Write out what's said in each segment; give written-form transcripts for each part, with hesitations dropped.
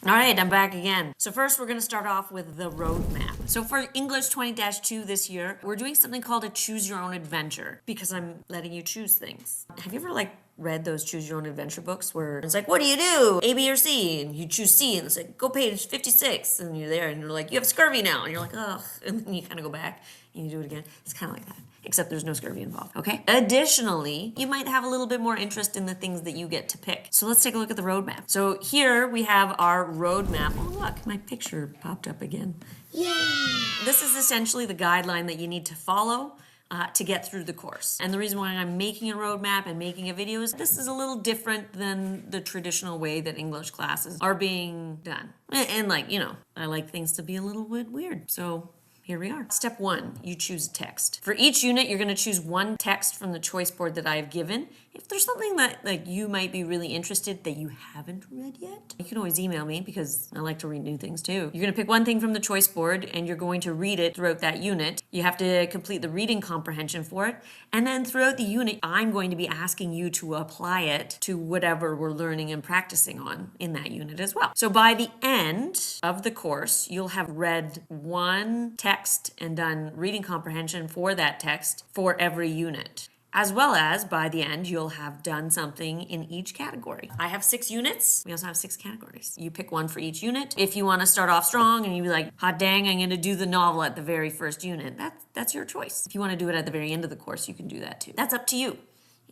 All right, I'm back again. So first we're gonna start off with the roadmap. So for English 20-2 this year, we're doing something called a choose your own adventure because I'm letting you choose things. Have you ever read those choose your own adventure books where it's like, what do you do? A, B, or C? And you choose C and it's like, go page 56. And you're there and you're like, you have scurvy now. And you're like, ugh. And then you kind of go back and you do it again. It's kind of like that, except there's no scurvy involved, okay? Additionally, you might have a little bit more interest in the things that you get to pick. So let's take a look at the roadmap. So here we have our roadmap. Oh look, my picture popped up again. Yay! This is essentially the guideline that you need to follow to get through the course. And the reason why I'm making a roadmap and making a video is this is a little different than the traditional way that English classes are being done. And I like things to be a little bit weird. So here we are. Step 1, you choose text. For each unit, you're gonna choose one text from the choice board that I've given. If there's something that you might be really interested that you haven't read yet, you can always email me because I like to read new things too. You're gonna pick one thing from the choice board and you're going to read it throughout that unit. You have to complete the reading comprehension for it. And then throughout the unit, I'm going to be asking you to apply it to whatever we're learning and practicing on in that unit as well. So by the end of the course, you'll have read one text and done reading comprehension for that text for every unit. As well as by the end, you'll have done something in each category. I have 6 units. We also have 6 categories. You pick one for each unit. If you want to start off strong and you be like, hot dang, I'm going to do the novel at the very first unit, that's your choice. If you want to do it at the very end of the course, you can do that too. That's up to you.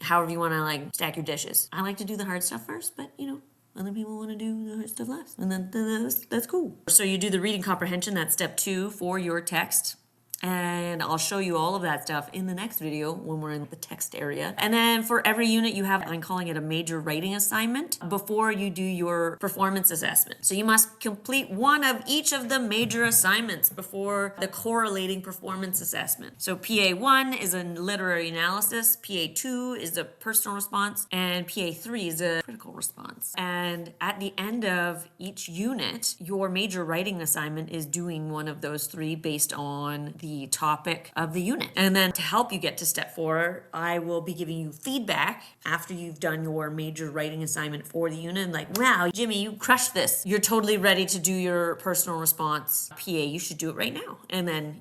However you want to stack your dishes. I like to do the hard stuff first, but other people want to do the hard stuff last. And then that's cool. So you do the reading comprehension, that's step 2 for your text. And I'll show you all of that stuff in the next video when we're in the text area. And then for every unit you have, I'm calling it a major writing assignment before you do your performance assessment. So you must complete one of each of the major assignments before the correlating performance assessment. So PA1 is a literary analysis, PA2 is a personal response, and PA3 is a critical response. And at the end of each unit, your major writing assignment is doing one of those 3 based on the topic of the unit. And then to help you get to step 4, I will be giving you feedback after you've done your major writing assignment for the unit. And wow, Jimmy, you crushed this. You're totally ready to do your personal response PA. You should do it right now. And then,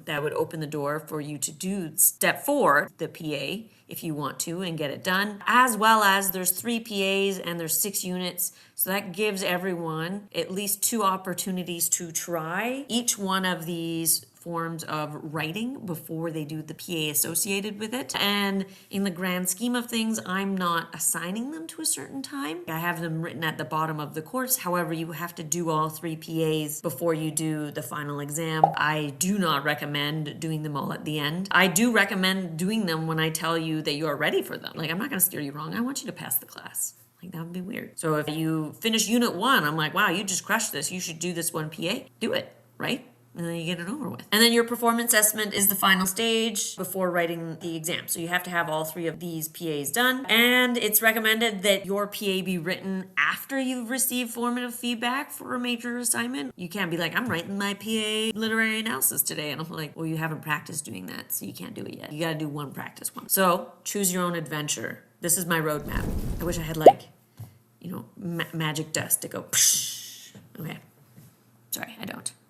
that would open the door for you to do step 4, the PA, if you want to, and get it done. As well as there's 3 PAs and there's 6 units. So that gives everyone at least 2 opportunities to try each one of these forms of writing before they do the PA associated with it. And in the grand scheme of things, I'm not assigning them to a certain time. I have them written at the bottom of the course. However, you have to do all 3 PAs before you do the final exam. I do not recommend doing them all at the end. I do recommend doing them when I tell you that you are ready for them. I'm not gonna steer you wrong. I want you to pass the class. That would be weird. So if you finish unit 1, I'm like, wow, you just crushed this. You should do this one PA. Do it, right? And then you get it over with. And then your performance assessment is the final stage before writing the exam. So you have to have all 3 of these PAs done. And it's recommended that your PA be written after you've received formative feedback for a major assignment. You can't be like, I'm writing my PA literary analysis today. And I'm like, well, you haven't practiced doing that, so you can't do it yet. You gotta do one practice one. So choose your own adventure. This is my roadmap. I wish I had magic dust to go, psh. Okay. Sorry, I don't.